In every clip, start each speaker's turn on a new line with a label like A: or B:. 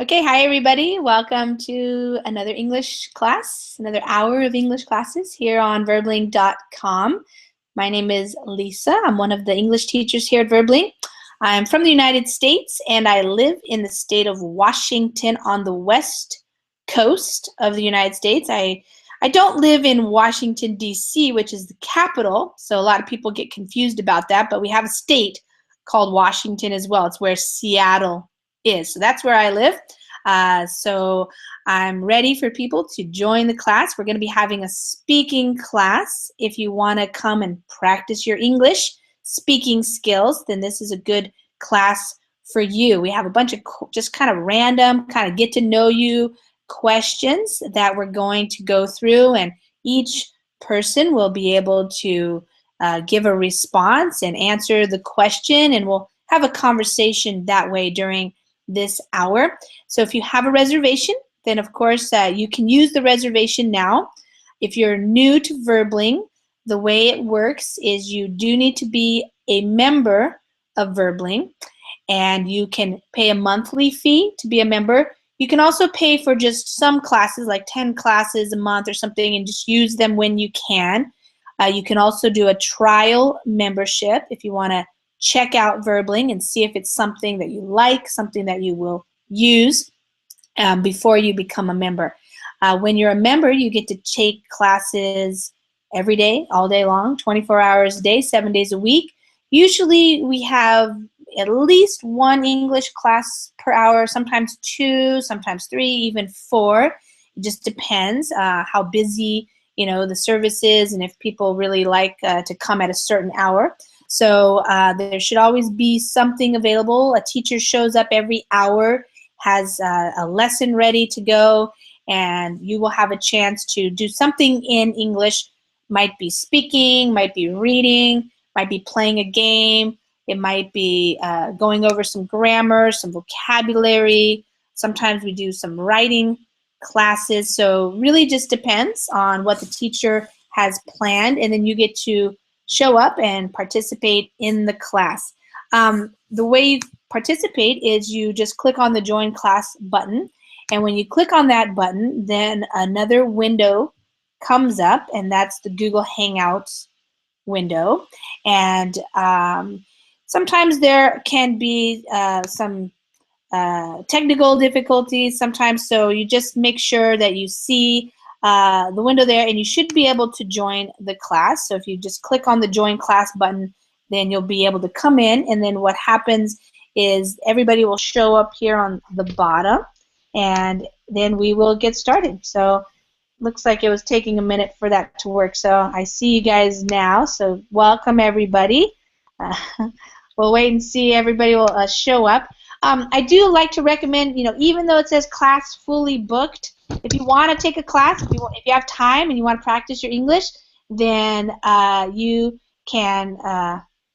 A: Okay, hi everybody. Welcome to another English class, another hour of English classes here on Verbling.com. My name is Lisa. I'm one of the English teachers here at Verbling. I'm from the United States and I live in the state of Washington on the west coast of the United States. I don't live in Washington, D.C., which is the capital, so a lot of people get confused about that, but we have a state called Washington as well. It's where Seattle is. So that's where I live. So I'm ready for people to join the class. We're going to be having a speaking class. If you want to come and practice your English speaking skills, then this is a good class for you. We have a bunch of just kind of random, kind of get to know you questions that we're going to go through, and each person will be able to give a response and answer the question, and we'll have a conversation that way during this hour. So if you have a reservation, then of course you can use the reservation now. If you're new to Verbling, the way it works is you do need to be a member of Verbling, and you can pay a monthly fee to be a member. You can also pay for just some classes, like 10 classes a month or something, and just use them when you can. You can also do a trial membership if you want to check out Verbling and see if it's something that you like, something that you will use before you become a member. When you're a member, you get to take classes every day, all day long, 24 hours a day, 7 days a week. Usually we have at least one English class per hour, sometimes two, sometimes three, even four. It just depends how busy the service is and if people really like to come at a certain hour. So there should always be something available. A teacher shows up every hour, has a lesson ready to go, and you will have a chance to do something in English. Might be speaking, might be reading, might be playing a game. It might be going over some grammar, some vocabulary. Sometimes we do some writing classes. So really just depends on what the teacher has planned, and then you get to show up and participate in the class. The way you participate is you just click on the Join Class button, and when you click on that button, then another window comes up, and that's the Google Hangouts window. And sometimes there can be some technical difficulties sometimes, so you just make sure that you see the window there, and you should be able to join the class. So if you just click on the Join Class button, then you'll be able to come in, and then what happens is everybody will show up here on the bottom, and then we will get started. So looks like it was taking a minute for that to work. So I see you guys now, so welcome everybody. We'll wait and see. Everybody will show up. I do like to recommend, even though it says class fully booked, if you want to take a class, if you have time and you want to practice your English, then you can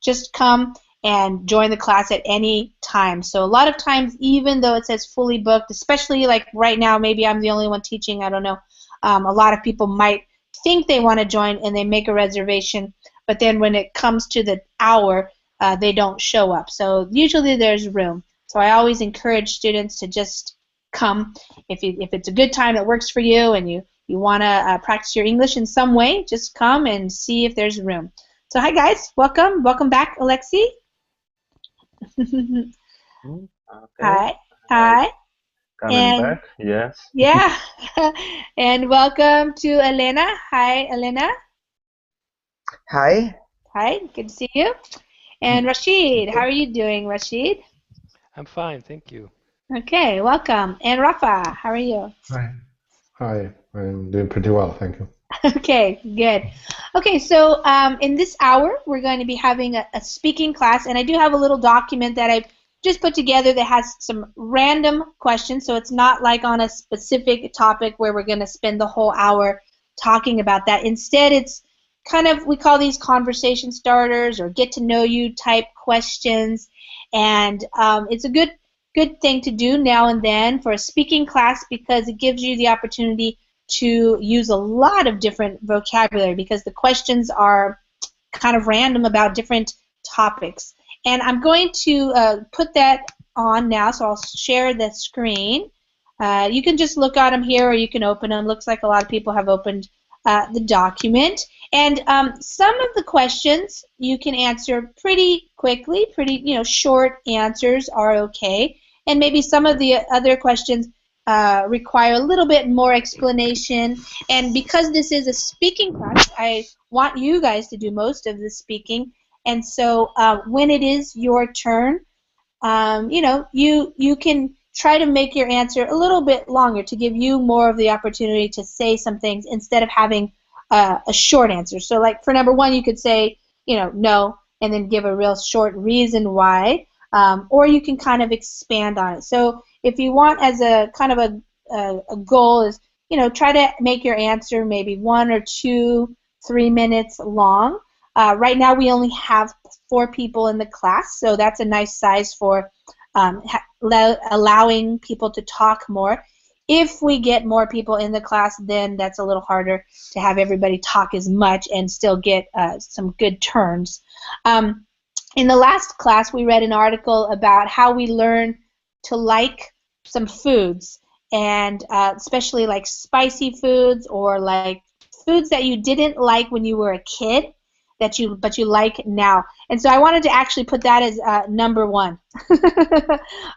A: just come and join the class at any time. So a lot of times, even though it says fully booked, especially like right now, maybe I'm the only one teaching, I don't know, a lot of people might think they want to join and they make a reservation, but then when it comes to the hour, they don't show up. So usually there's room. So I always encourage students to just come. If it's a good time that works for you and you want to practice your English in some way, just come and see if there's room. So hi guys, welcome back, Alexi.
B: Okay.
A: Hi.
B: Coming back, yes.
A: Yeah. And welcome to Elena. Hi, Elena.
C: Hi.
A: Hi, good to see you. And Rashid, how are you doing, Rashid?
D: I'm fine, thank you.
A: Okay, welcome. And Rafa, how are you?
E: Hi. Hi, I'm doing pretty well, thank you.
A: Okay, good. Okay, so in this hour, we're going to be having a speaking class, and I do have a little document that I've just put together that has some random questions, so it's not like on a specific topic where we're going to spend the whole hour talking about that. Instead, it's kind of, we call these conversation starters or get to know you type questions, and it's a good thing to do now and then for a speaking class because it gives you the opportunity to use a lot of different vocabulary because the questions are kind of random about different topics. And I'm going to put that on now, so I'll share the screen. You can just look at them here, or you can open them. Looks like a lot of people have opened the document. And some of the questions you can answer pretty quickly, short answers are okay. And maybe some of the other questions require a little bit more explanation. And because this is a speaking class, I want you guys to do most of the speaking. And so when it is your turn, you can try to make your answer a little bit longer to give you more of the opportunity to say some things instead of having a short answer. So like for number one, you could say, no, and then give a real short reason why, or you can kind of expand on it. So if you want as a kind of a goal is, try to make your answer maybe 1 or 2, 3 minutes long. Right now we only have 4 people in the class, so that's a nice size for allowing people to talk more. If we get more people in the class, then that's a little harder to have everybody talk as much and still get some good turns. In the last class, we read an article about how we learn to like some foods, and especially like spicy foods or like foods that you didn't like when you were a kid, but you like now. And so I wanted to actually put that as number 1.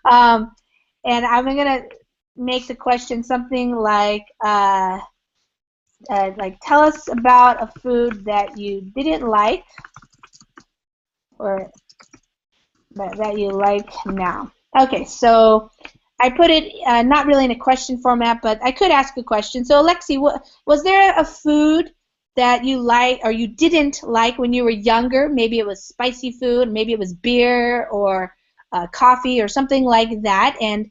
A: And I'm going to make the question something like tell us about a food that you didn't like or that you like now. Okay, so I put it not really in a question format, but I could ask a question. So Alexi, was there a food that you like or you didn't like when you were younger? Maybe it was spicy food, maybe it was beer or coffee or something like that, and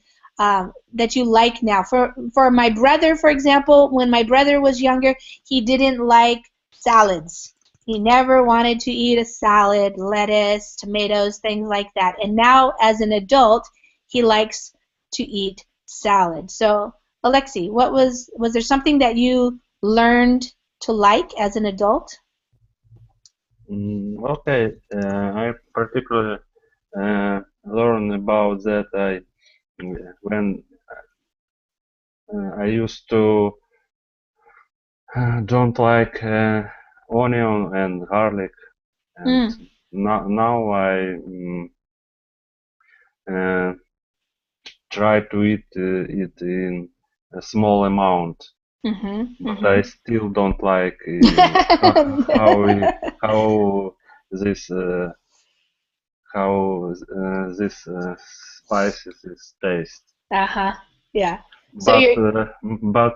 A: that you like now. For my brother, for example, when my brother was younger, he didn't like salads. He never wanted to eat a salad, lettuce, tomatoes, things like that. And now, as an adult, he likes to eat salad. So, Alexi, was there something that you learned to like as an adult?
B: Okay, I particularly learned about that when I used to don't like onion and garlic, and now I try to eat it in a small amount. But I still don't like how this spices taste.
A: Yeah.
B: So but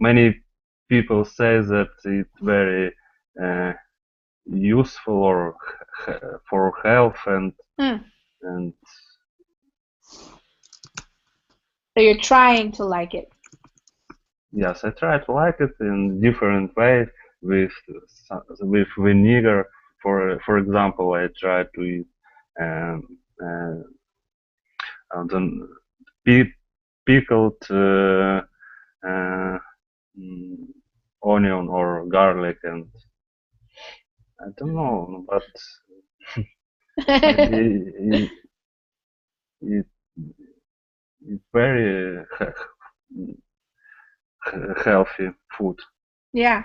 B: many people say that it's very useful or for health and
A: so you're trying to like it.
B: Yes, I try to like it in different ways with vinegar. For example, I try to eat pickled onion or garlic, and I don't know, but maybe it's very healthy food.
A: Yeah.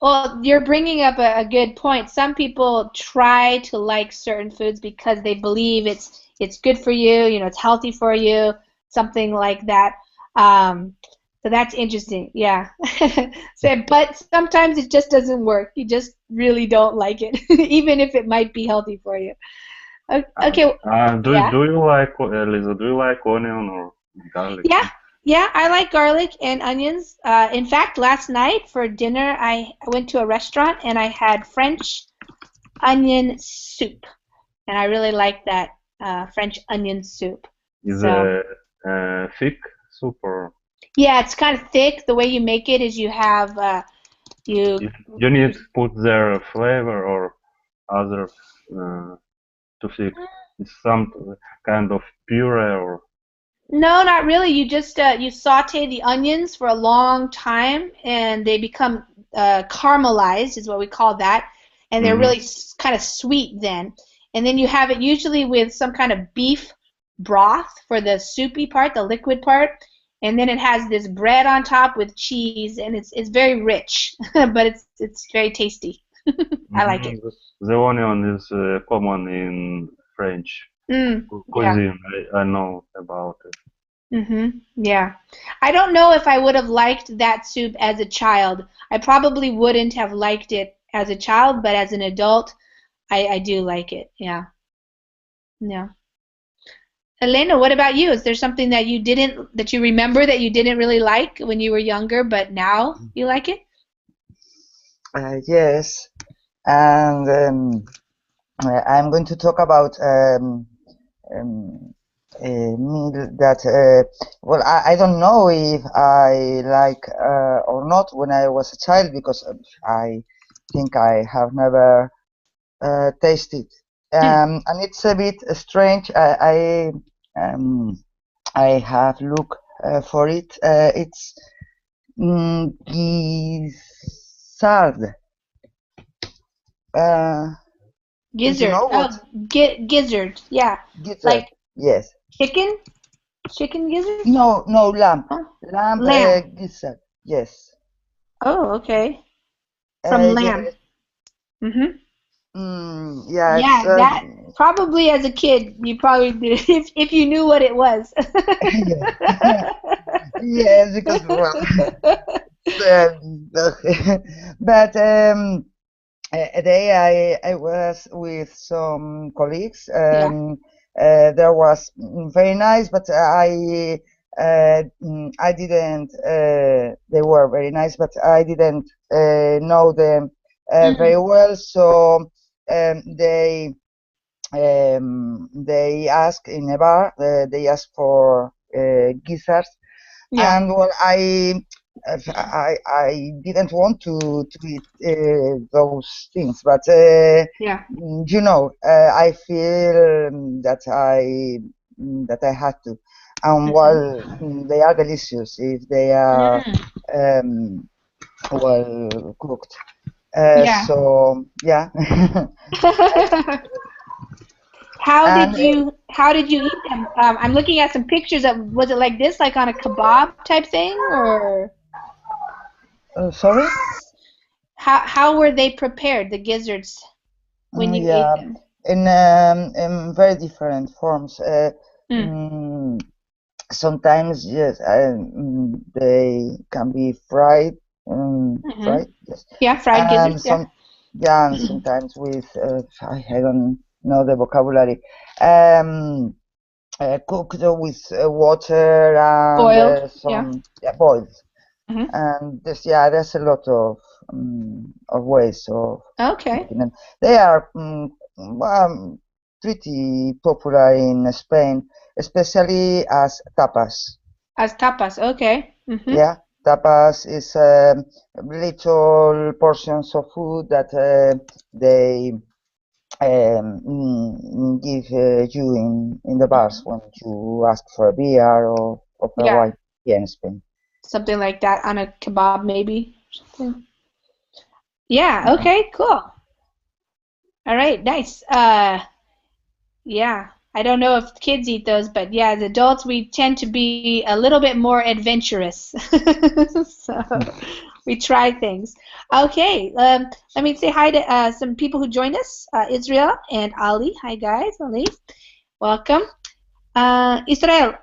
A: Well, you're bringing up a good point. Some people try to like certain foods because they believe it's good for you, it's healthy for you, something like that. So that's interesting. Yeah. But sometimes it just doesn't work. You just really don't like it, even if it might be healthy for you. Okay.
B: Do you like, Lisa? Do you like onion or garlic?
A: Yeah, I like garlic and onions. In fact, last night for dinner, I went to a restaurant and I had French onion soup, and I really like that French onion soup.
B: Is it thick soup or?
A: Yeah, it's kind of thick. The way you make it is you have you
B: need to put their flavor or other to thick. It's some kind of puree or.
A: No, not really. You just you saute the onions for a long time, and they become caramelized, is what we call that, and they're really kind of sweet then. And then you have it usually with some kind of beef broth for the soupy part, the liquid part, and then it has this bread on top with cheese, and it's very rich, but it's very tasty. I like it.
B: The onion is common in French
A: Yeah.
B: cuisine. I know about it.
A: Yeah. I don't know if I would have liked that soup as a child. I probably wouldn't have liked it as a child, but as an adult, I do like it. Yeah. Yeah. Elena, what about you? Is there something that you remember that you didn't really like when you were younger, but now you like it?
C: Yes, and I'm going to talk about a meal that, well, I don't know if I like or not when I was a child, because I think I have never tasted. And it's a bit strange. I have looked for it. It's gizzard. Do you
A: Gizzard.
C: know
A: Oh,
C: what
A: gizzard. Yeah.
C: gizzard?
A: Like
C: Yes.
A: chicken? Chicken gizzard?
C: No, no, lamb.
A: Huh?
C: Lamb
A: Lamb.
C: gizzard. Yes.
A: Oh, okay. From lamb.
C: Yes. Yeah, it's
A: Yeah, that probably as a kid you probably did if you knew what it was.
C: yeah. Yes, because well, but a day I was with some colleagues,
A: Yeah.
C: and there was very nice, but I didn't. They were very nice, but I didn't know them very well. So they asked in a bar. They asked for gizzards,
A: Yeah.
C: and well, I didn't want to eat those things, but
A: Yeah.
C: you know, I feel that I had to, and well, they are delicious if they are well cooked.
A: Yeah.
C: So yeah. And
A: How did you eat them? I'm looking at some pictures of, was it like this, like on a kebab type thing, or
C: sorry.
A: how were they prepared, the gizzards, when you ate
C: Yeah,
A: them?
C: in very different forms. Sometimes yes, they can be fried, fried, yes,
A: Yeah, fried
C: and
A: gizzards. Yeah.
C: and sometimes with I don't know the vocabulary. Um, Cooked with water and
A: Boiled. Yeah.
C: some boiled,
A: hmm
C: and there's a lot of ways of
A: Okay.
C: making them. They are pretty popular in Spain, especially as tapas.
A: As tapas. Okay.
C: Yeah, tapas is little portions of food that they give you in the bars when you ask for a beer or for a
A: Yeah.
C: wine here in Spain.
A: Something like that on a kebab, maybe. Something. Yeah. Okay. Cool. All right. Nice. Yeah. I don't know if kids eat those, but yeah, as adults, we tend to be a little bit more adventurous. So we try things. Okay. Let me say hi to some people who joined us, Israel and Ali. Hi, guys. Ali. Welcome. Israel,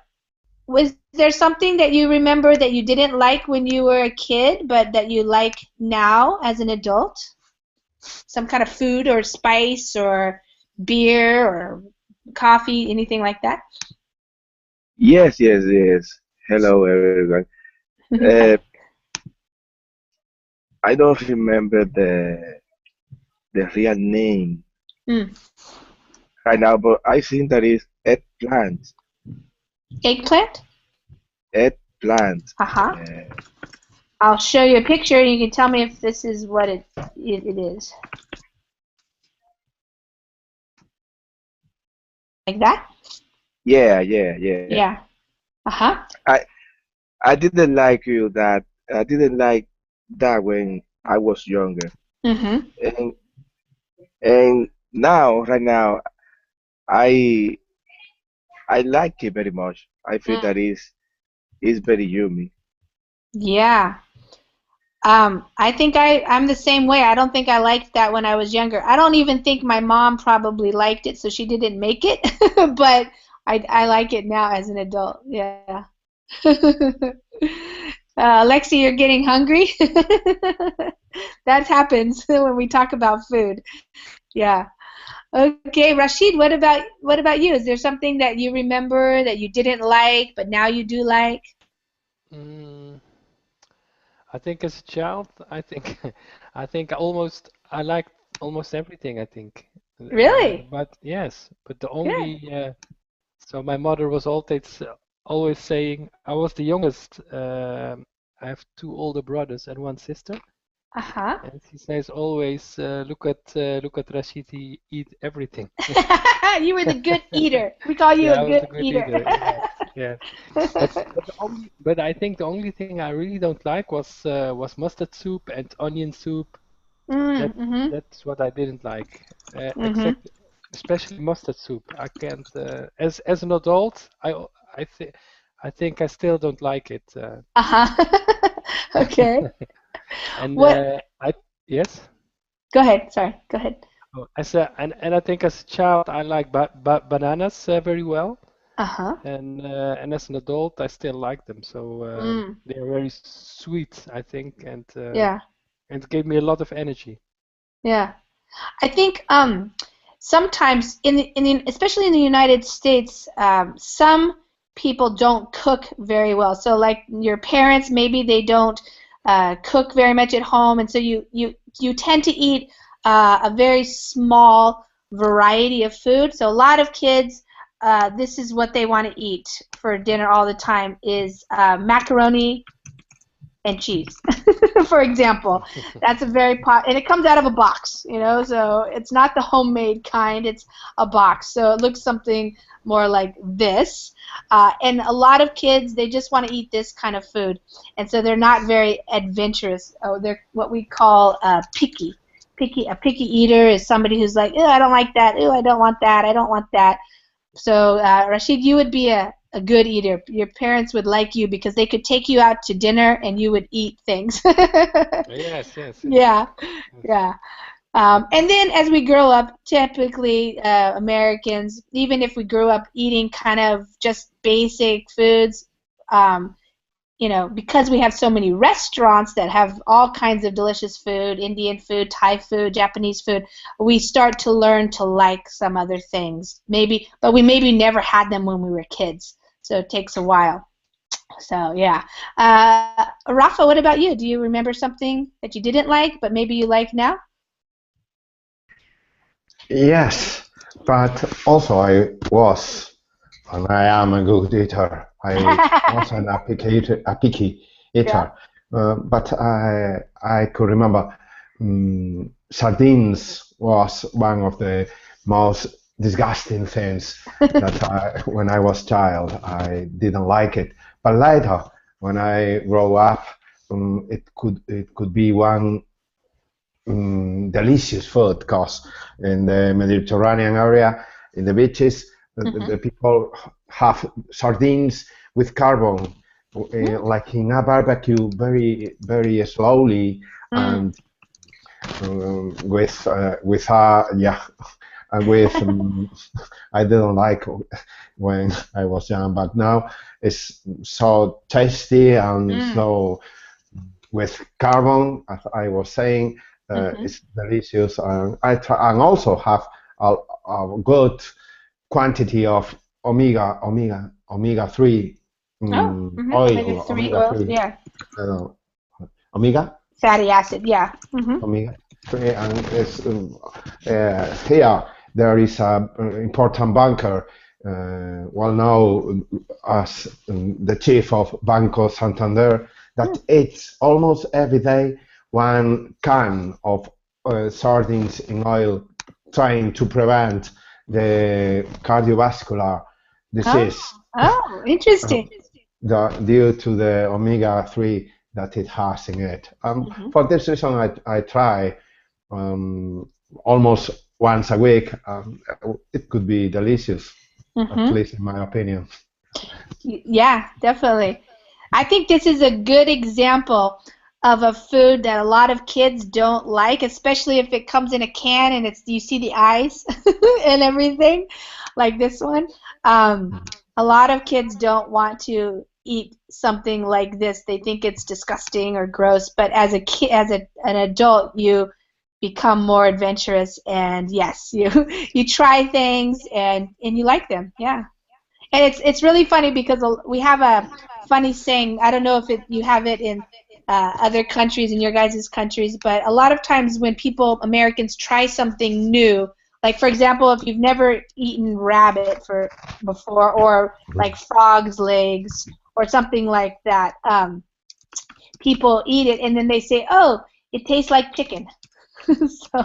A: was there something that you remember that you didn't like when you were a kid, but that you like now as an adult? Some kind of food or spice or beer or coffee, anything like that?
F: Yes, yes, yes. Hello, everyone. Uh, I don't remember the real name
A: Mm.
F: right now, but I think that is eggplant.
A: Eggplant?
F: Eggplant.
A: Uh-huh.
F: Uh,
A: I'll show you a picture and you can tell me if this is what it is. Like that?
F: yeah, yeah, yeah.
A: Yeah. Uh-huh.
F: I didn't like you that. I didn't like that when I was younger,
A: Mm-hmm.
F: and and now, right now, I I like it very much. I feel that is very yummy.
A: Yeah. I think I'm the same way. I don't think I liked that when I was younger. I don't even think my mom probably liked it, so she didn't make it. But I like it now as an adult. Yeah. Lexi, you're getting hungry? That happens when we talk about food. Yeah. Okay, Rashid, what about you? Is there something that you remember that you didn't like, but now you do like?
D: Mm, I think as a child, I think I liked almost everything, I think.
A: Really?
D: But yes, but the
A: Good.
D: only so my mother was always saying I was the youngest. I have two older brothers and one sister,
A: Uh-huh.
D: and she says always, look at Rashid, he eat everything.
A: You were the good eater. We call you
D: Yeah,
A: a
D: I was
A: good
D: a good
A: eater.
D: eater. Yes, yes. But I think the only thing I really don't like was mustard soup and onion soup. That
A: Mm-hmm.
D: that's what I didn't like.
A: Mm-hmm.
D: Except especially mustard soup. I can't. As an adult, I think I think I still don't like it.
A: Uh-huh. Okay.
D: And
A: What?
D: I yes.
A: Go ahead. Sorry. Go ahead.
D: Oh, and I think as a child I like bananas very well.
A: Uh-huh.
D: And as an adult, I still like them. So
A: Mm.
D: they are very sweet, I think,
A: Yeah.
D: and gave me a lot of energy.
A: Yeah. I think sometimes especially in the United States, some people don't cook very well. So like your parents, maybe they don't cook very much at home, and so you tend to eat a very small variety of food. So a lot of kids, this is what they want to eat for dinner all the time is macaroni and cheese, for example. That's a very and it comes out of a box, so it's not the homemade kind, it's a box. So it looks something more like this. And a lot of kids, they just want to eat this kind of food. And so they're not very adventurous. Oh, they're what we call picky. A picky eater is somebody who's like, ew, I don't like that. Ew, I don't want that. I don't want that. So, Rashid, you would be a good eater. Your parents would like you because they could take you out to dinner and you would eat things.
D: Yes, yes, yes.
A: Yeah,
D: Yes.
A: yeah. And then as we grow up, typically Americans, even if we grew up eating kind of just basic foods, um, because we have so many restaurants that have all kinds of delicious food, Indian food, Thai food, Japanese food, we start to learn to like some other things. But we maybe never had them when we were kids, so it takes a while. So, yeah. Rafa, what about you? Do you remember something that you didn't like, but maybe you like now?
E: Yes, but also and I am a good eater. I wasn't a picky
A: Yeah.
E: eater, but I could remember sardines was one of the most disgusting things that when I was child, I didn't like it. But later, when I grow up, it could be one delicious food because in the Mediterranean area, in the beaches, the people have sardines with carbon, like in a barbecue, very very slowly, and with yeah, and with I didn't like when I was young, but now it's so tasty and so with carbon, as I was saying, it's delicious, and I try and also have a good quantity of omega 3 oil,
A: Omega-3
E: omega
A: oils,
E: 3,
A: yeah.
E: uh, omega
A: Fatty acid, yeah.
E: omega 3, and it's here there is a important banker, well known as the chief of Banco Santander, that eats almost every day 1 can of sardines in oil, trying to prevent the cardiovascular disease
A: Oh, interesting.
E: due to the omega 3 that it has in it. For this reason, I try almost once a week. It could be delicious. at least in my opinion.
A: Yeah, definitely. I think this is a good example of a food that a lot of kids don't like, especially if it comes in a can and you see the eyes and everything, like this one. A lot of kids don't want to eat something like this. They think it's disgusting or gross. But as a kid, an adult, you become more adventurous, and yes, you try things and you like them. Yeah. And it's really funny because we have a funny saying. I don't know if you have it in other countries, in your guys' countries, but a lot of times when Americans try something new, like for example, if you've never eaten rabbit before, or like frog's legs or something like that, people eat it and then they say, "Oh, it tastes like chicken." So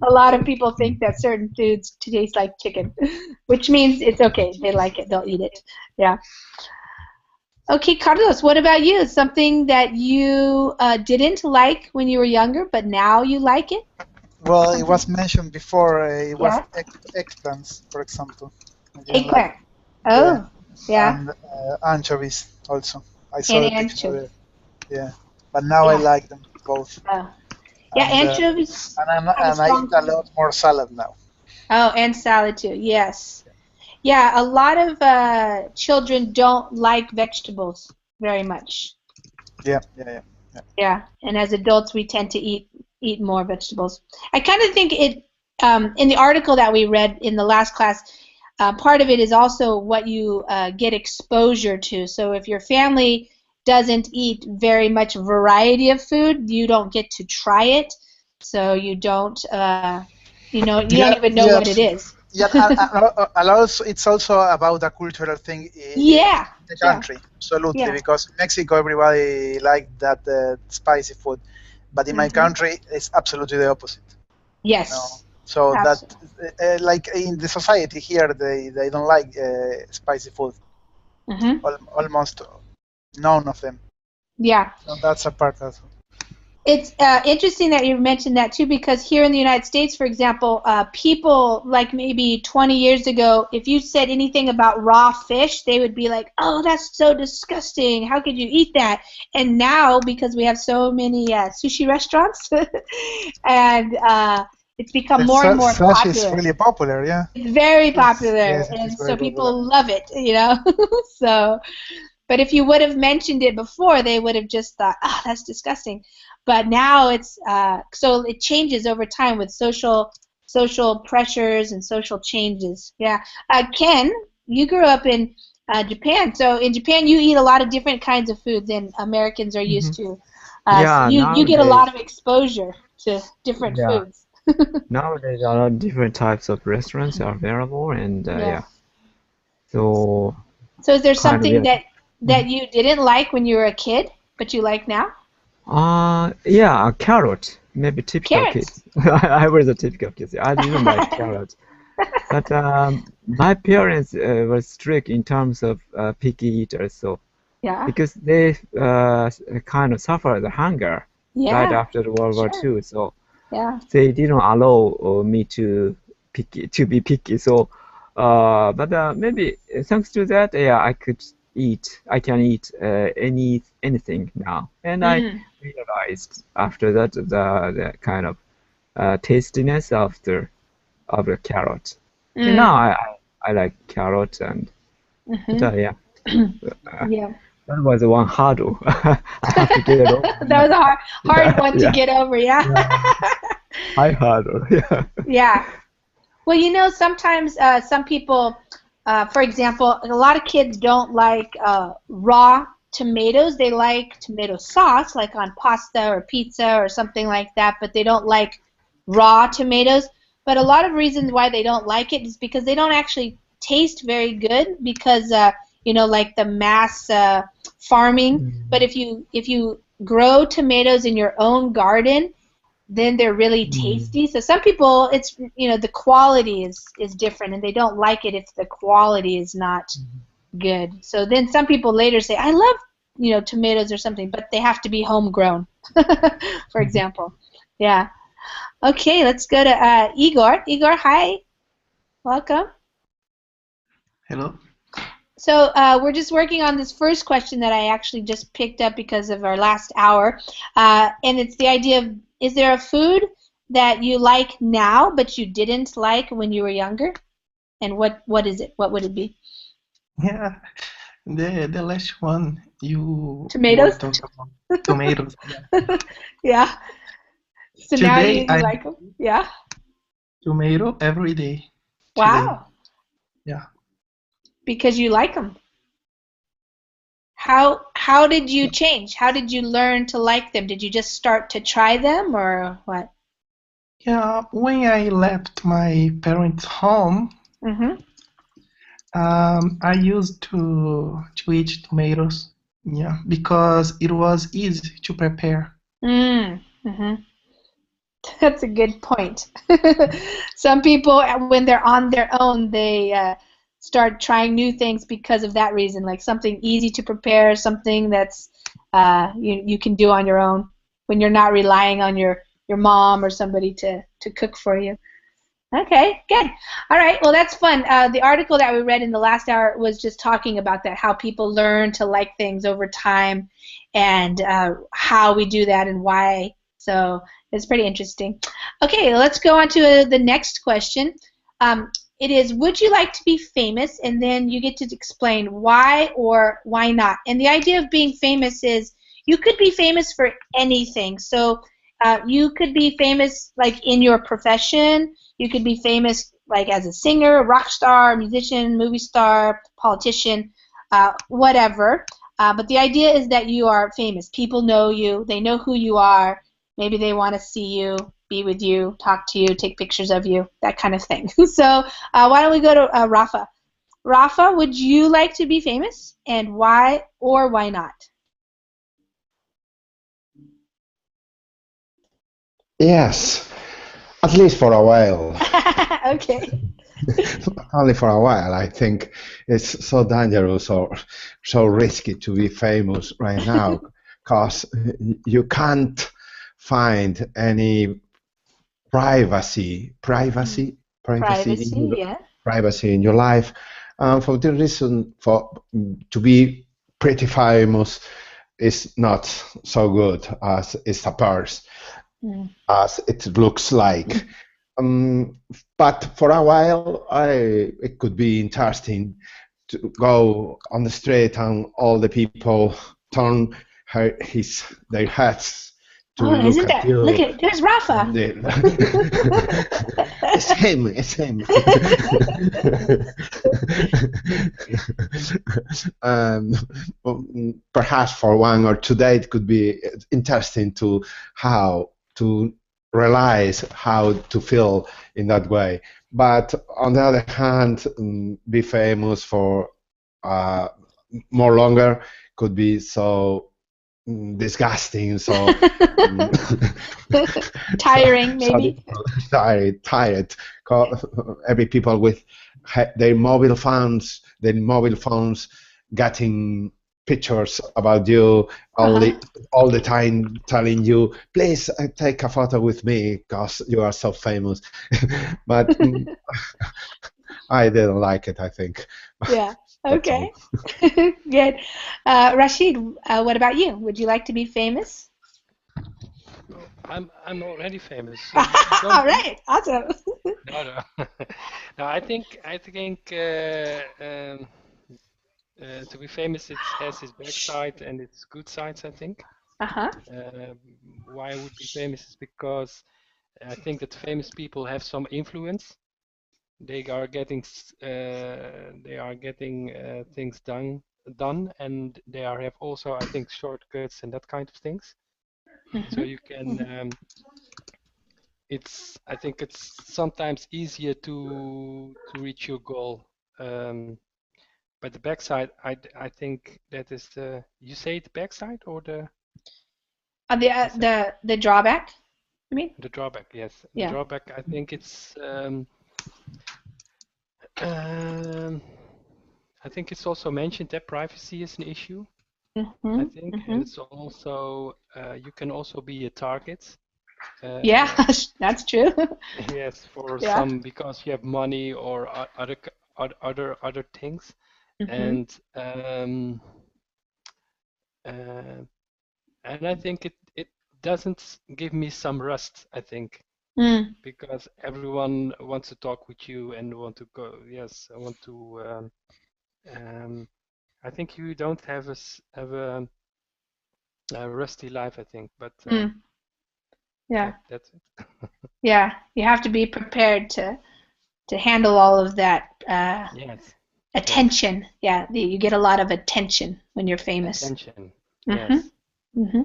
A: a lot of people think that certain foods taste like chicken, which means it's okay. They like it. They'll eat it. Yeah. Okay, Carlos, what about you? Something that you didn't like when you were younger, but now you like it?
G: Well, it was mentioned before. It was
A: Yeah.
G: eggplants, for example. I didn't like
A: Eggplant. Oh, yeah.
G: And anchovies also. I saw
A: And
G: the picture
A: anchovies.
G: there. Yeah, but now I
A: Yeah.
G: like them both.
A: Oh. Yeah,
G: And,
A: anchovies.
G: and
A: have a
G: I
A: strong
G: eat a lot more salad now.
A: Oh, and salad too. Yes. Yeah, a lot of children don't like vegetables very much.
G: Yeah.
A: Yeah, and as adults, we tend to eat more vegetables. I kind of think in the article that we read in the last class, part of it is also what you get exposure to. So if your family doesn't eat very much variety of food, you don't get to try it. So you don't, you don't even know what it is.
G: Yeah, and also it's also about a cultural thing in the country, absolutely.
A: Yeah.
G: Because in Mexico, everybody like that spicy food, but in my country, it's absolutely the opposite.
A: Yes.
G: So that, like in the society here, they don't like spicy food. Almost none of them.
A: Yeah.
G: So that's a part also.
A: It's interesting that you mentioned that too, because here in the United States, for example, people like maybe 20 years ago, if you said anything about raw fish, they would be like, "Oh, that's so disgusting. How could you eat that?" And now, because we have so many sushi restaurants, and it's become more and more popular.
G: Sushi is really popular, yeah.
A: It's very popular,
G: yes,
A: and
G: very
A: so people
G: popular.
A: love it, So, but if you would have mentioned it before, they would have just thought, "Oh, that's disgusting." But now it's so it changes over time with social pressures and social changes. Yeah, Ken, you grew up in Japan, so in Japan you eat a lot of different kinds of food than Americans are used to.
H: Yeah,
A: so you get a
H: nowadays,
A: lot of exposure to different
H: yeah,
A: foods.
H: nowadays a lot of different types of restaurants are available, and yeah, so
A: So is there
H: kind of
A: something
H: yeah.
A: that you didn't like when you were a kid, but you like now?
H: Yeah, a carrot. Maybe typical
A: Carrots.
H: kids. I was a typical kid. I didn't like carrots. But my parents were strict in terms of picky eaters, so
A: Yeah.
H: because they kind of suffered the hunger right
A: Yeah.
H: after the World War
A: Sure.
H: II, so
A: Yeah.
H: they didn't allow me to be picky. So, but maybe thanks to that, yeah, I can eat anything now, and I realized after that the kind of tastiness of the carrot. And now I like carrot, and but, yeah,
A: Yeah.
H: that was one hurdle. I have to get it over.
A: That was a hard one to
H: Yeah.
A: get over, yeah.
H: High hurdle, yeah.
A: Yeah. Well, sometimes some people, for example, a lot of kids don't like raw tomatoes. They like tomato sauce, like on pasta or pizza or something like that, but they don't like raw tomatoes. But a lot of reasons why they don't like it is because they don't actually taste very good because, like the mass farming. But if you grow tomatoes in your own garden, then they're really tasty. So some people, it's the quality is different, and they don't like it if the quality is not good. So then some people later say, I love tomatoes or something, but they have to be homegrown, for example. Yeah. Okay, let's go to Igor. Igor, hi. Welcome.
I: Hello.
A: So we're just working on this first question that I actually just picked up because of our last hour, and it's the idea of, is there a food that you like now but you didn't like when you were younger? And what is it? What would it be?
I: Yeah, the last one you
A: Tomatoes?
I: were talking about tomatoes. Yeah.
A: Yeah. So now
I: Today
A: you like them? Yeah.
I: Tomato every day.
A: Wow.
I: Today. Yeah.
A: Because you like them. How did you change? How did you learn to like them? Did you just start to try them, or what?
I: Yeah, when I left my parents' home,
A: Mm-hmm.
I: I used to eat tomatoes. Yeah, because it was easy to prepare.
A: Mm-hmm. That's a good point. Some people, when they're on their own, they start trying new things because of that reason, like something easy to prepare, something that's you can do on your own when you're not relying on your mom or somebody to cook for you. Okay, good. All right, well, that's fun. The article that we read in the last hour was just talking about that, how people learn to like things over time, and how we do that and why. So it's pretty interesting. Okay, let's go on to the next question. It is, would you like to be famous? And then you get to explain why or why not. And the idea of being famous is you could be famous for anything. So you could be famous like in your profession. You could be famous like as a singer, rock star, musician, movie star, politician, whatever. But the idea is that you are famous. People know you. They know who you are. Maybe they want to see you, be with you, talk to you, take pictures of you, that kind of thing. So why don't we go to Rafa? Rafa, would you like to be famous? And why or why not?
E: Yes, at least for a while.
A: Okay.
E: Only for a while. I think it's so dangerous or so risky to be famous right now because you can't find any privacy
A: Privacy, yeah.
E: privacy in your life. For the reason to be pretty famous is not so good as it appears, as it looks like. But for a while, it could be interesting to go on the street and all the people turn their heads to look at you.
A: Look at, there's Rafa.
E: It's him, it's him. Perhaps for 1 or 2 days it could be interesting to realize how to feel in that way. But on the other hand, be famous for more longer could be so disgusting, so
A: tiring, maybe.
E: Tired. Every people with their mobile phones getting pictures about you all the time, telling you, please take a photo with me because you are so famous. But I didn't like it, I think.
A: Yeah. Okay. Good. Rashid, what about you? Would you like to be famous?
D: I'm already famous.
A: All right. Awesome.
D: No. No, I think to be famous, it has its bad side and its good sides, I think. Why I would be famous is because I think that famous people have some influence. They are getting things done, and they have also, I think, shortcuts and that kind of things. So you can. I think it's sometimes easier to reach your goal. But the backside, I think that is the. You say the backside or the?
A: The drawback. You mean?
D: The drawback, yes.
A: Yeah.
D: The drawback, I think it's. I think it's also mentioned that privacy is an issue. I think, and it's also you can also be a target.
A: Yeah, that's true.
D: Yes, for some because you have money or other things,
A: Mm-hmm.
D: And I think it doesn't give me some rust, I think,
A: Mm.
D: because everyone wants to talk with you and want to go. Yes, I want to. I think you don't have have a rusty life, I think, but
A: Mm. Yeah.
D: that's it.
A: Yeah. You have to be prepared to handle all of that
D: Yes,
A: attention. Yeah. You get a lot of attention when you're famous.
D: attention.
A: Mm-hmm.
D: Yes.
A: Mm-hmm.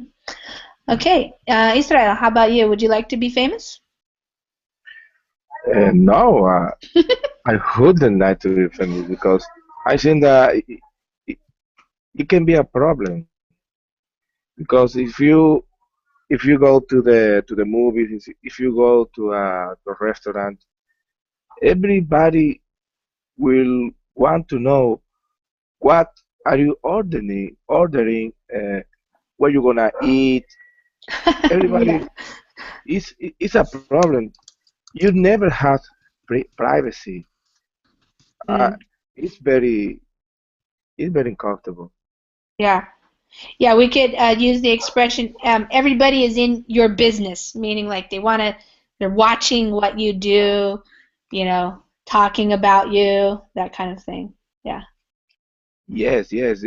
A: Okay. Israel, how about you? Would you like to be famous?
F: No, I wouldn't like to be famous because I think that it, it can be a problem because if you go to the movies, if you go to a restaurant, everybody will want to know what are you ordering, what you gonna eat.
A: Yeah.
F: Everybody is a problem. You never have privacy. Uh,
A: Mm.
F: it's very uncomfortable.
A: Yeah. Yeah, we could use the expression everybody is in your business, meaning like they're watching what you do, talking about you, that kind of thing. Yeah.
F: Yes, yes.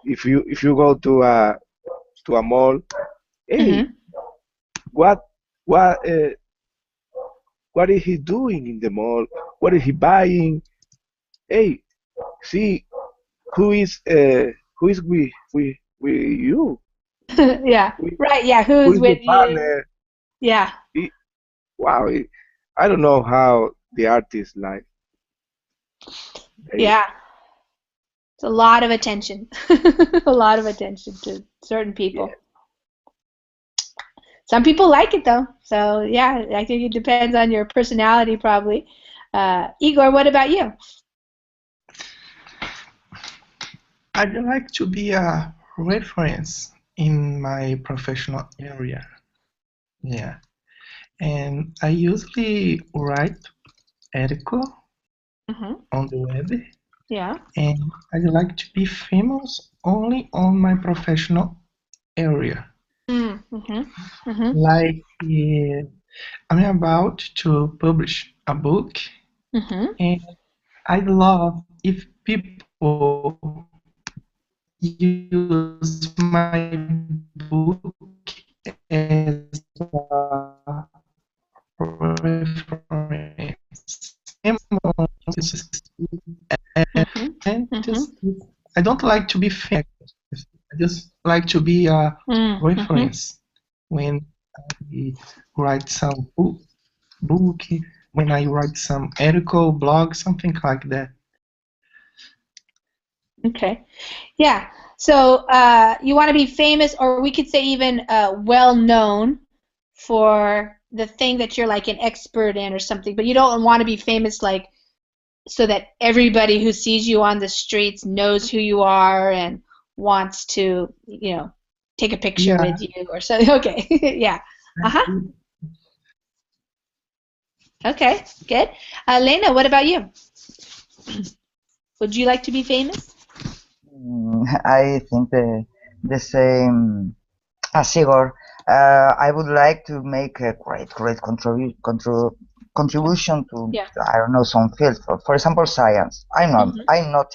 F: If you go to a mall, hey,
A: Mm-hmm.
F: what what uh, what is he doing in the mall? What is he buying? Hey, see who is with you?
A: Yeah.
F: Who,
A: Right. Yeah.
F: who
A: Who's
F: is your
A: with you?
F: partner?
A: Yeah.
F: It, wow, I don't know how the artists like they
A: Yeah. It's a lot of attention. A lot of attention to certain
F: yeah.
A: people. Some people like it though. So yeah, I think it depends on your personality probably. Igor, what about you?
I: I'd like to be a reference in my professional area. Yeah. And I usually write article
A: Mm-hmm.
I: on the web,
A: Yeah.
I: and I'd like to be famous only on my professional area.
A: Mm-hmm. Mm-hmm.
I: Like I'm about to publish a book,
A: Mm-hmm.
I: and I'd love if people use my book as a reference.
A: Mm-hmm.
I: And
A: Mm-hmm.
I: just I don't like to be famous. I just like to be a
A: Mm-hmm.
I: reference when I write some book, when I write some article, blog, something like that.
A: Okay. Yeah. So you want to be famous, or we could say even well known for the thing that you're like an expert in or something, but you don't want to be famous like so that everybody who sees you on the streets knows who you are and wants to, take a picture
I: Yeah.
A: with you or something. Okay. Yeah. Uh-huh. Okay. Good. Lena, what about you? Would you like to be famous?
C: I think the same as Igor. I would like to make a great contribution to,
A: Yeah.
C: I don't know, some field. For example, science.
A: Mm-hmm.
C: I'm not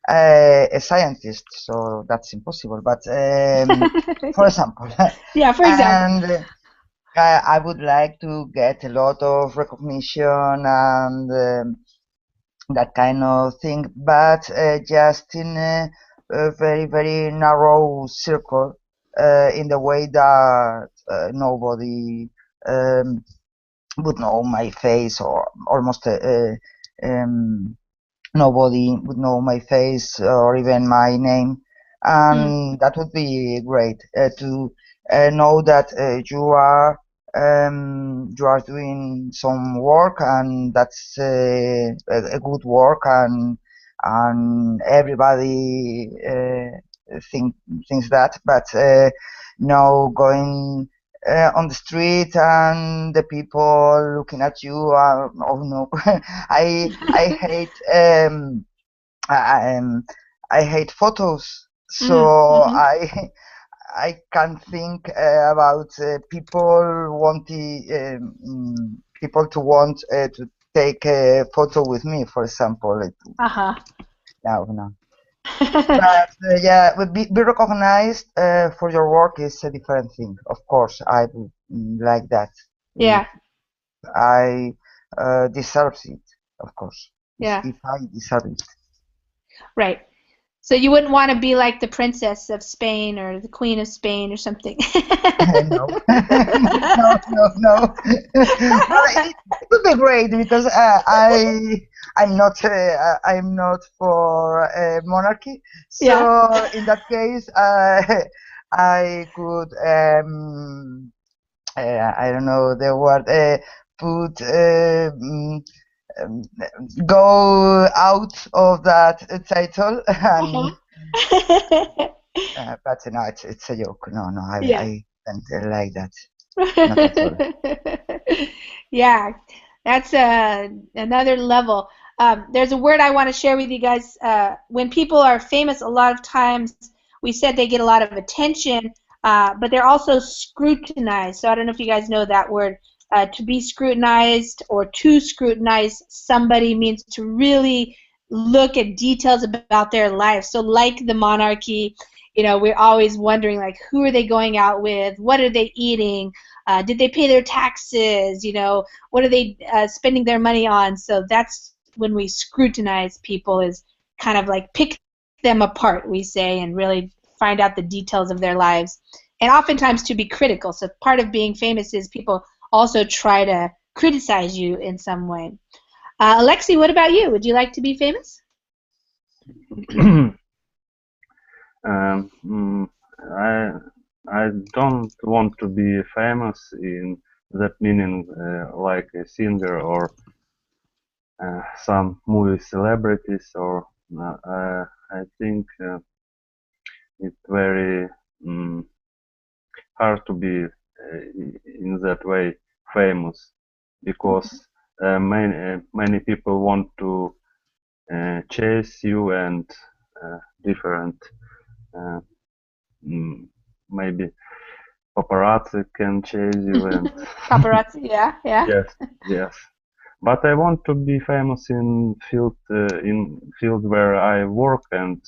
C: a scientist, so that's impossible. But for example,
A: Yeah, for example.
C: and I would like to get a lot of recognition and that kind of thing, but just in a very narrow circle, in the way that nobody um, would know my face, or almost nobody would know my face or even my name, and that would be great to know that you are doing some work, and that's a good work, and everybody thinks that, but now going on the street and the people looking at you. Oh no, I hate I hate photos. So I can think about people to want to take a photo with me, for example. No. But yeah, be recognized for your work is a different thing. Of course, I would like that.
A: Yeah.
C: I deserves it, of course.
A: Yeah.
C: If I deserve it.
A: Right. So you wouldn't want to be like the Princess of Spain or the Queen of Spain or something.
C: No. No. But it would be great because I'm not for monarchy. So in that case, I could I don't know the word put go out of that title and but no, it's a joke. No, I don't like that. Not at all.
A: Yeah, that's another level. There's a word I want to share with you guys. When people are famous, a lot of times we said they get a lot of attention, but they're also scrutinized. So I don't know if you guys know that word. To be scrutinized or to scrutinize somebody means to really look at details about their life. So like the monarchy, you know, we're always wondering, like, who are they going out with? What are they eating? Did they pay their taxes? You know, what are they spending their money on? So that's when we scrutinize people, is kind of like pick them apart, we say, and really find out the details of their lives. And oftentimes to be critical. So part of being famous is people also try to criticize you in some way. Alexi, what about you? Would you like to be famous?
B: I don't want to be famous in that meaning, like a singer or some movie celebrities, or I think it's very hard to be in that way famous, because many people want to chase you, and different maybe paparazzi can chase you and
A: paparazzi, yeah.
B: Yes. But I want to be famous in field where I work, and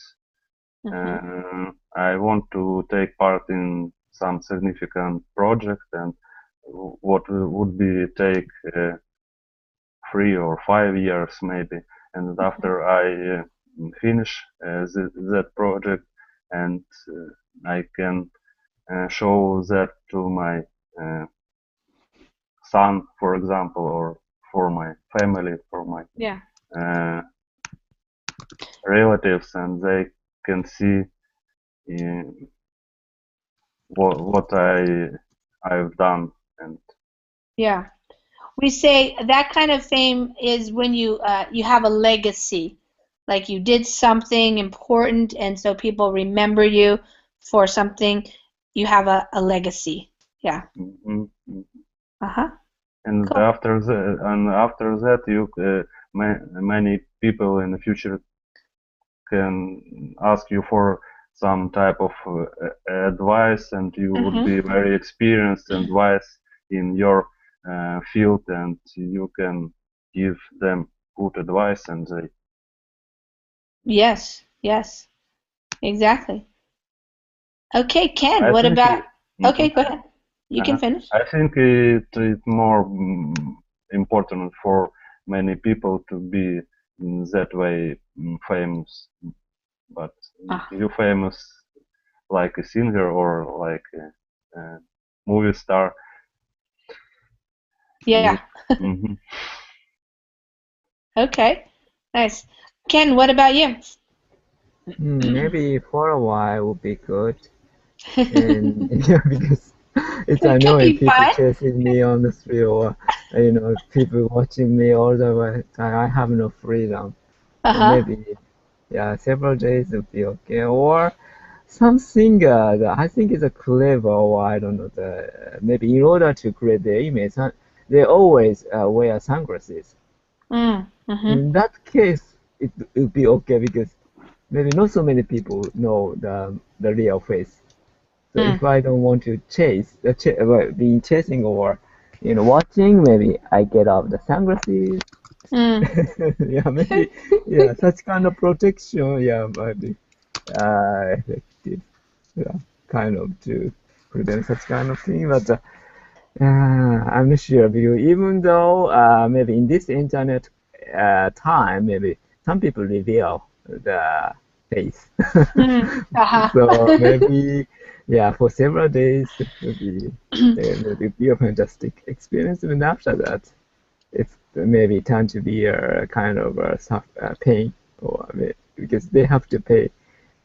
B: I want to take part in some significant project, and what would be take 3 or 5 years maybe, and after I finish that project, and I can show that to my son, for example, or for my family, for my relatives, and they can see what I've done. And
A: we say that kind of fame is when you have a legacy, like you did something important, and so people remember you for something. You have a legacy. Yeah.
B: And cool. after that, you many people in the future can ask you for some type of advice, and you would be very experienced and wise in your field, and you can give them good advice, and they.
A: Yes, exactly. Okay, Ken, what about? Okay, go ahead. You can finish.
B: I think it's more important for many people to be in that way famous, but you famous like a singer or like a movie star.
A: Yeah. Okay, nice. Ken, what about you?
H: Maybe for a while would be good. And because I know if people chasing me on the street, or people watching me all the way, I have no freedom. So maybe several days would be okay. Or something that I think is a clever, or I don't know, maybe in order to create the image, they always wear sunglasses. In that case, it would be okay because maybe not so many people know the real face. So if I don't want to being chasing or watching, maybe I get off the sunglasses. Yeah, maybe such kind of protection, might be effective. Yeah, kind of to prevent such kind of thing, but I'm not sure because even though maybe in this internet time, maybe some people reveal the face. So maybe for several days it will be a fantastic experience, and after that, it's maybe time to be a kind of pain, or because they have to pay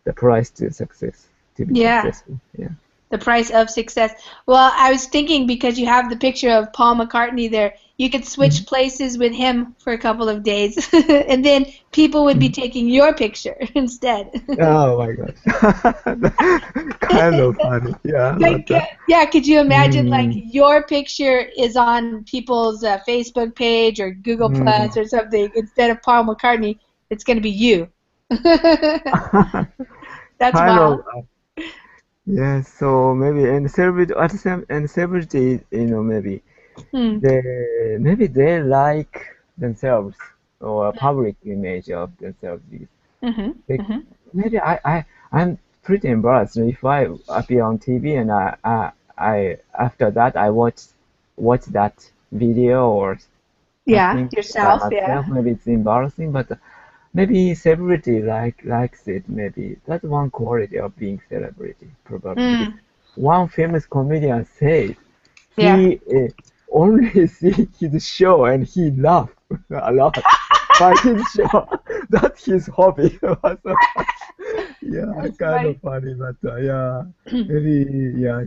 H: the price to success to be successful. Yeah.
A: The price of success. Well, I was thinking because you have the picture of Paul McCartney there, you could switch places with him for a couple of days, and then people would be taking your picture instead.
H: Oh my gosh. Kind of funny. Yeah.
A: Yeah, could you imagine like your picture is on people's Facebook page or Google Plus or something, instead of Paul McCartney, it's going to be you. That's wild.
H: Yeah, so maybe and celebrity at the same and celebrities, maybe they like themselves or a public image of themselves. Maybe I'm pretty embarrassed if I appear on TV and I after that I watch that video or
A: yourself.
H: Maybe it's embarrassing, but maybe celebrity likes it. Maybe that's one quality of being celebrity, probably. One famous comedian said he only see his show and he laughed a lot by his show. That's his hobby. That's kind of funny, but maybe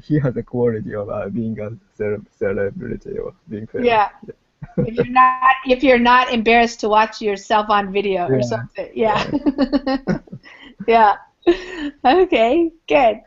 H: he has a quality of being a celebrity or being famous.
A: Yeah. If you're not embarrassed to watch yourself on video or something. Okay, good.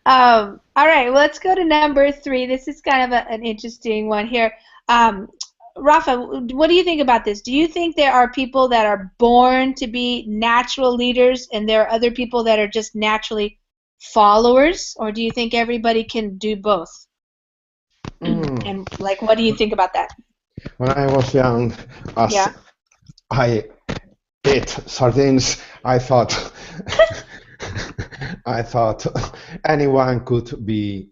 A: All right, well, let's go to number 3. This is kind of an interesting one here. Rafa, what do you think about this? Do you think there are people that are born to be natural leaders and there are other people that are just naturally followers, or do you think everybody can do both? And what do you think about that?
E: When I was young, I ate sardines, I thought anyone could be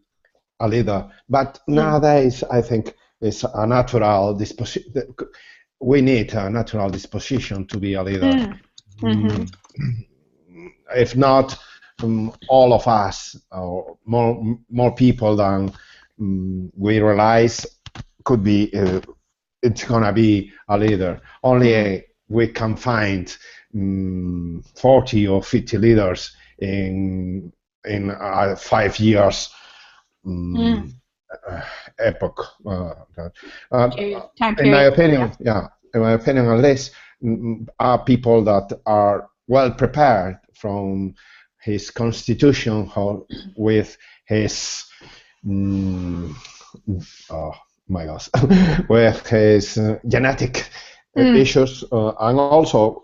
E: a leader. But nowadays, I think it's a natural disposition. We need a natural disposition to be a leader. If not, all of us, or more people than we realize, could be. It's gonna be a leader. Only we can find 40 or 50 leaders in 5 years epoch. In my opinion, at least, are people that are well prepared from his constitution with his my gosh, with his genetic issues, and also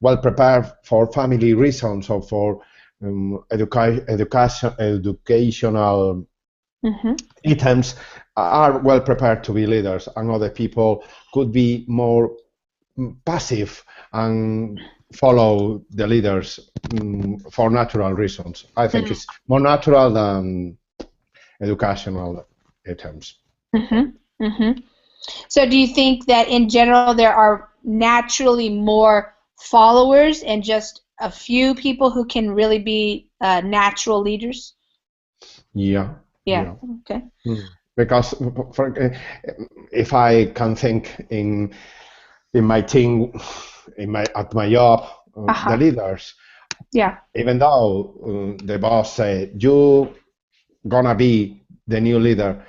E: well prepared for family reasons or for educational items, are well prepared to be leaders, and other people could be more passive and follow the leaders for natural reasons. I think it's more natural than educational items.
A: So do you think that in general there are naturally more followers and just a few people who can really be natural leaders?
E: Yeah.
A: Okay.
E: Because if I can think in my team, at my job, the leaders, even though the boss said you gonna be the new leader,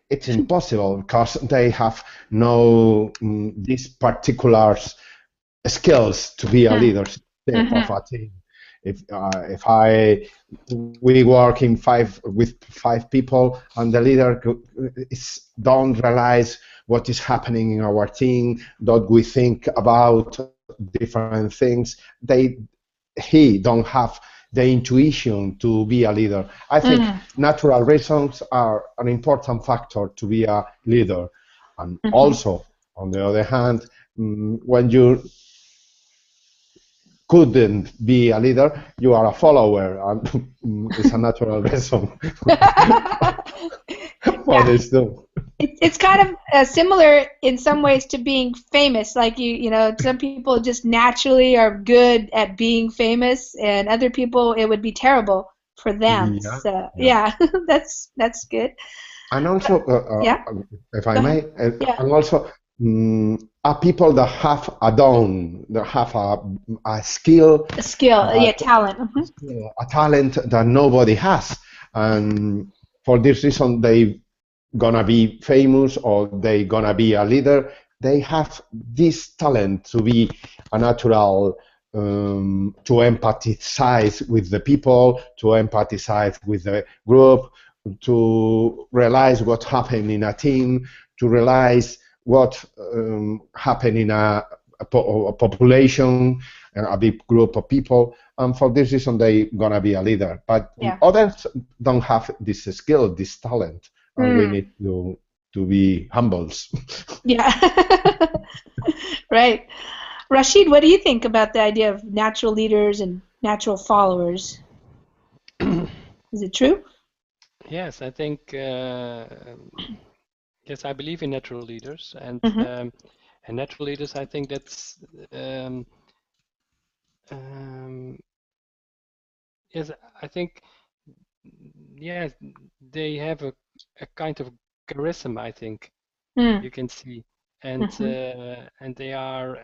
E: it's impossible because they have no these particular skills to be a leader of a team. If we work with five people and the leader don't realize what is happening in our team, don't we think about different things, he don't have the intuition to be a leader. I think natural reasons are an important factor to be a leader. And also, on the other hand, when you couldn't be a leader, you are a follower, and it's a natural reason for this too.
A: It's kind of similar in some ways to being famous. Like you know, some people just naturally are good at being famous, and other people it would be terrible for them.
E: Yeah,
A: So
E: yeah.
A: that's good.
E: And also, if I may, and also people that have that have a skill,
A: talent,
E: a talent that nobody has, and for this reason they gonna be famous or they gonna be a leader. They have this talent to be a natural, to empathize with the people, to empathize with the group, to realize what happened in a team, to realize what happened in a population, a big group of people, and for this reason they gonna be a leader. But others don't have this skill, this talent, and we need to be humble.
A: Yeah. Right. Rashid, what do you think about the idea of natural leaders and natural followers? Is it true?
D: Yes, I think yes, I believe in natural leaders, and natural leaders. I think that's yes. I think yes, they have a kind of charisma. I think you can see, and they are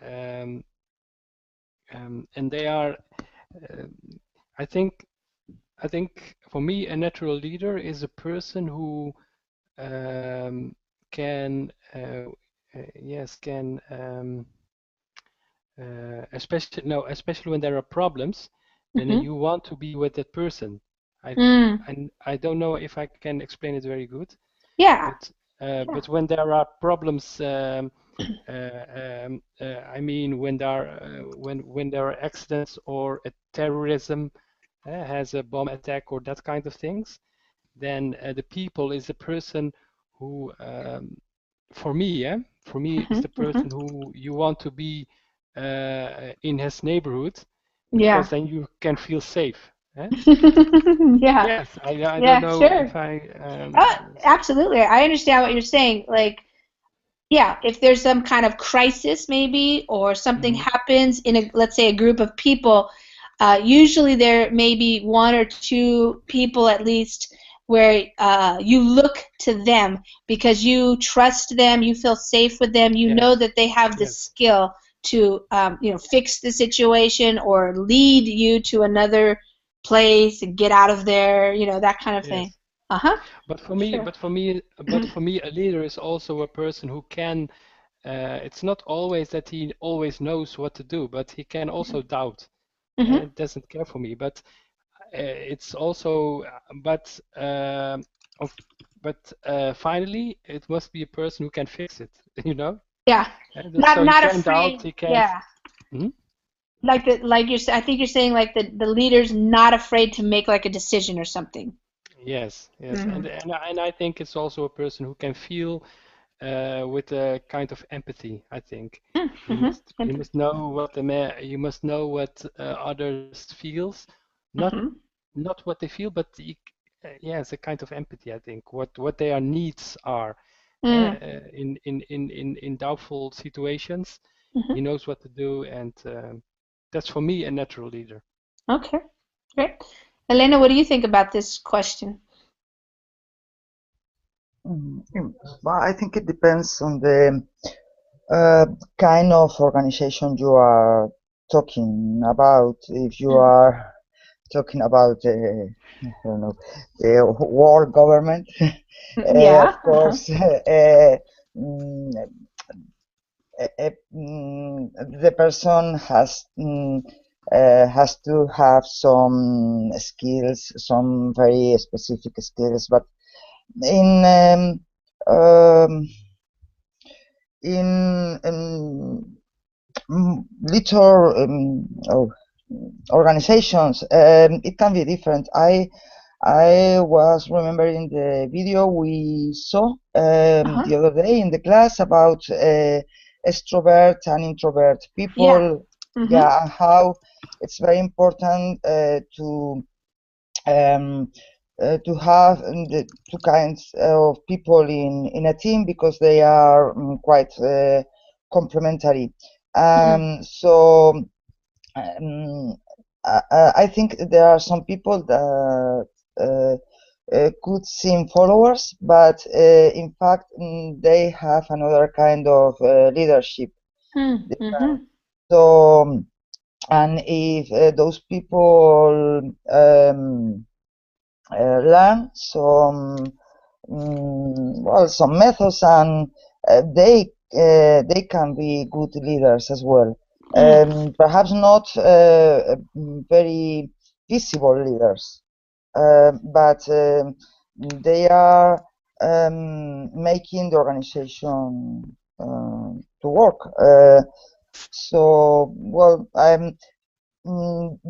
D: I think for me a natural leader is a person who can especially when there are problems, then you want to be with that person. I don't know if I can explain it very good.
A: Yeah.
D: But when there are problems, I mean when there are accidents or a terrorism has a bomb attack or that kind of things, then the people is the person who, for me, is the person who you want to be in his neighborhood, because then you can feel safe.
A: Yeah.
D: Yes, I don't know if I.
A: Absolutely, I understand what you're saying. Like, yeah, if there's some kind of crisis, maybe, or something happens in let's say, a group of people, usually there may be one or two people at least where you look to them because you trust them, you feel safe with them, you know that they have the skill to fix the situation or lead you to another place and get out of there, that kind of thing.
D: But for me, a leader is also a person who can. It's not always that he always knows what to do, but he can also doubt. It doesn't care for me, but it's also. But finally, it must be a person who can fix it.
A: Yeah.
D: So
A: not
D: he can
A: afraid.
D: doubt. He can.
A: Yeah. Like you're. I think you're saying like the leader's not afraid to make like a decision or something.
D: Yes, and I think it's also a person who can feel with a kind of empathy. I think you must know what you must know what others feels, not what they feel, but it's a kind of empathy. I think what their needs are in doubtful situations. He knows what to do, and that's for me a natural leader.
A: Okay, great. Elena, what do you think about this question?
C: Well, I think it depends on the kind of organization you are talking about. If you are talking about, I don't know, the world government, of course, the person has has to have some skills, some very specific skills. But in little organizations, it can be different. I was remembering the video we saw the other day in the class about extrovert and introvert people. Yeah, and how it's very important to have the two kinds of people in a team, because they are quite complementary. So I think there are some people that could seem followers, but in fact they have another kind of leadership. So, and if those people learn some some methods, and they can be good leaders as well. Perhaps not very visible leaders, but they are making the organization to work. So, well,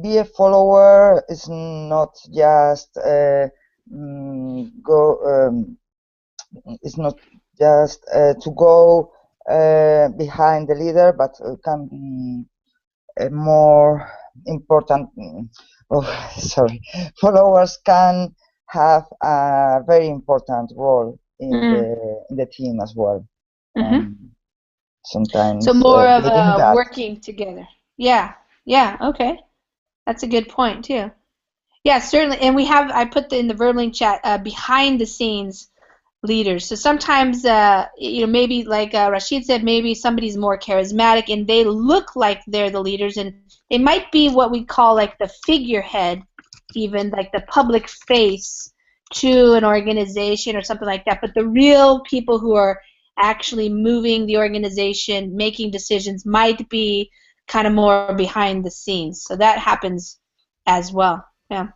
C: be a follower is not just it's not just to go behind the leader, but can be more important. Sorry, followers can have a very important role in the team as well. Sometimes
A: so more of a working together. Yeah, okay, that's a good point too. Yeah, certainly. And I put in the Verbling chat behind the scenes leaders. So sometimes maybe like Rashid said, maybe somebody's more charismatic and they look like they're the leaders, and they might be what we call like the figurehead, even like the public face to an organization or something like that. But the real people who are actually moving the organization, making decisions, might be kind of more behind the scenes. So that happens as well. Yeah.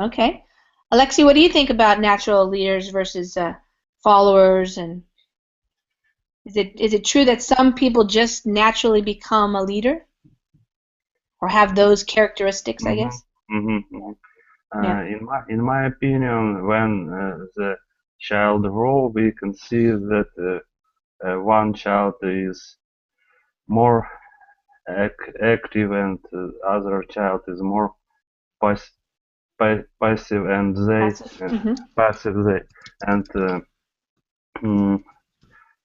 A: Okay. Alexi, what do you think about natural leaders versus followers? And is it true that some people just naturally become a leader, or have those characteristics? I guess.
B: Yeah. In my opinion, when the child role, we can see that one child is more active and other child is more passive, and passive.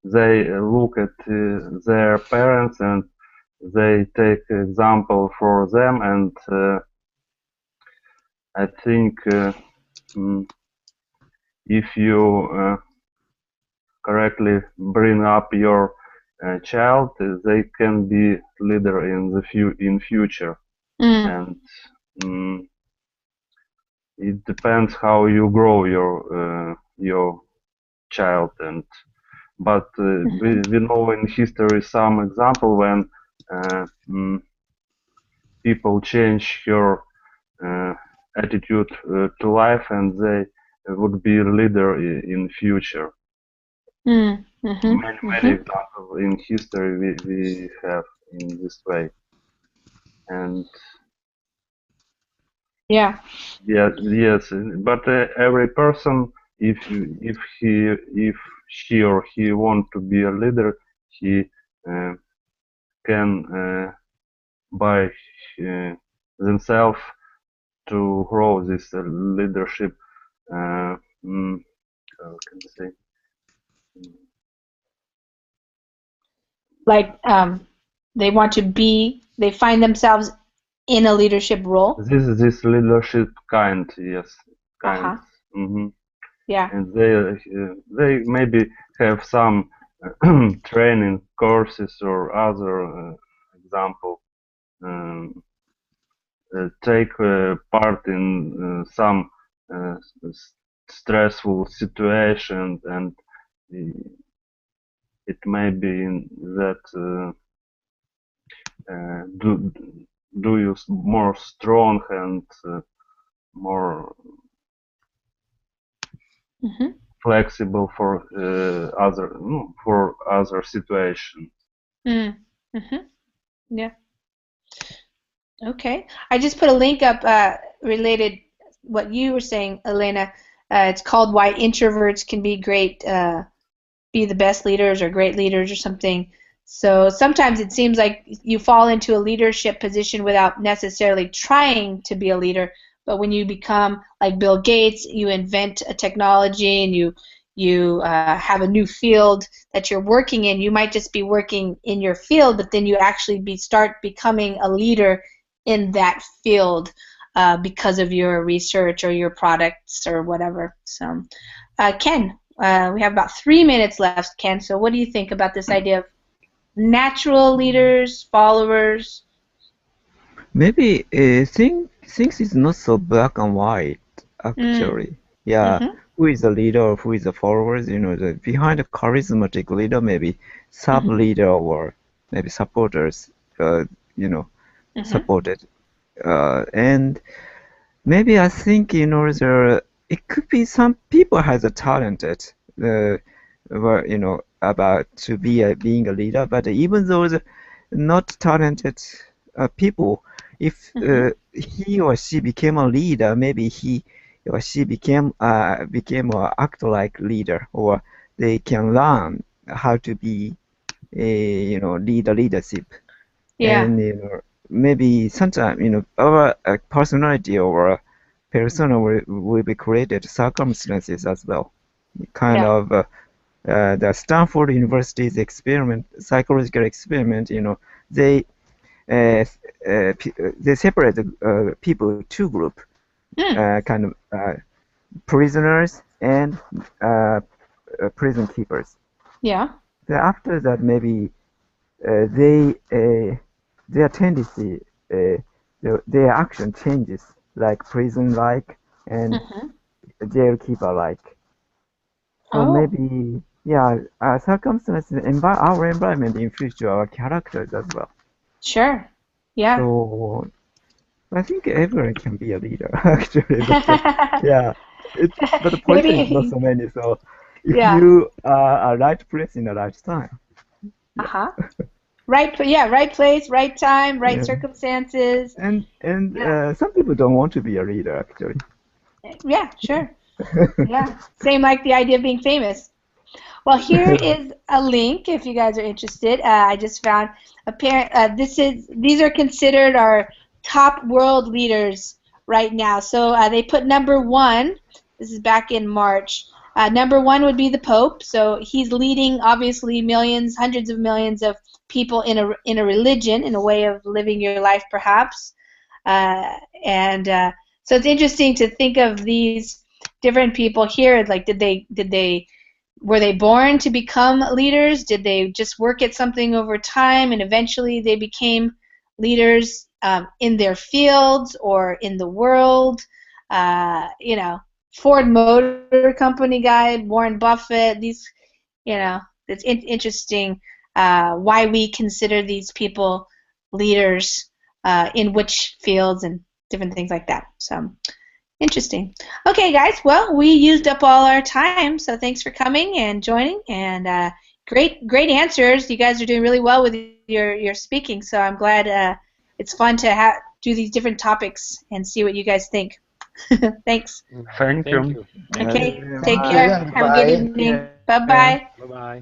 B: They look at their parents and they take example for them, and I think if you correctly bring up your child, they can be leader in the future. And it depends how you grow your child. And but we know in history some example when people change your attitude to life, and they would be a leader in future. Many examples in history we have in this way. And yes, but every person, if she or he want to be a leader, he can by themselves to grow this leadership. How can I say?
A: Like they want to be, they find themselves in a leadership role.
B: This leadership kind, yes, kind.
A: Yeah.
B: And they maybe have some training courses or other example. Take part in some stressful situations, and it may be that do you more strong and more flexible for other situations.
A: Yeah. Okay. I just put a link up related what you were saying, Elena. It's called Why Introverts Can Be be the Best Leaders or Great Leaders or something. So sometimes it seems like you fall into a leadership position without necessarily trying to be a leader, but when you become like Bill Gates, you invent a technology and you have a new field that you're working in. You might just be working in your field, but then you actually start becoming a leader in that field because of your research or your products or whatever. So, Ken, we have about 3 minutes left, Ken. So what do you think about this idea of natural leaders, followers?
H: Maybe things is not so black and white actually. Yeah, who is the leader or who is the followers? You know, behind a charismatic leader, maybe sub leader or maybe supporters. You know, supported. And maybe I think it could be some people has a talented about to be being a leader, but even those not talented people, if he or she became a leader, maybe he or she became act like leader, or they can learn how to be leadership. And maybe sometimes our personality or persona will be created circumstances as well. Kind of the Stanford University's psychological experiment. They separate people two group, kind of prisoners and prison keepers.
A: Yeah.
H: After that, maybe their tendency, their action changes, like prison-like and jail-keeper-like. So maybe, yeah, circumstances, our environment influence our characters as well.
A: Sure. Yeah.
H: So I think everyone can be a leader, actually. But, yeah. But the point is not so many. So if you are right place in the right time.
A: Right place, right time, right circumstances.
H: And some people don't want to be a leader, actually.
A: Yeah, sure. Yeah, same like the idea of being famous. Well, here is a link if you guys are interested. I just found these are considered our top world leaders right now. So they put number 1. This is back in March. Number 1 would be the Pope. So he's leading obviously millions, hundreds of millions of people in a religion, in a way of living your life, perhaps. So it's interesting to think of these different people here. Like, were they born to become leaders? Did they just work at something over time and eventually they became leaders in their fields or in the world? Ford Motor Company guy, Warren Buffett. It's interesting why we consider these people leaders in which fields and different things like that. So interesting. Okay, guys. Well, we used up all our time, so thanks for coming and joining. And great answers. You guys are doing really well with your speaking. So I'm glad. It's fun to do these different topics and see what you guys think. Thanks.
B: Thank you.
A: Okay. Take care. Have a good evening. Bye bye.
D: Bye bye.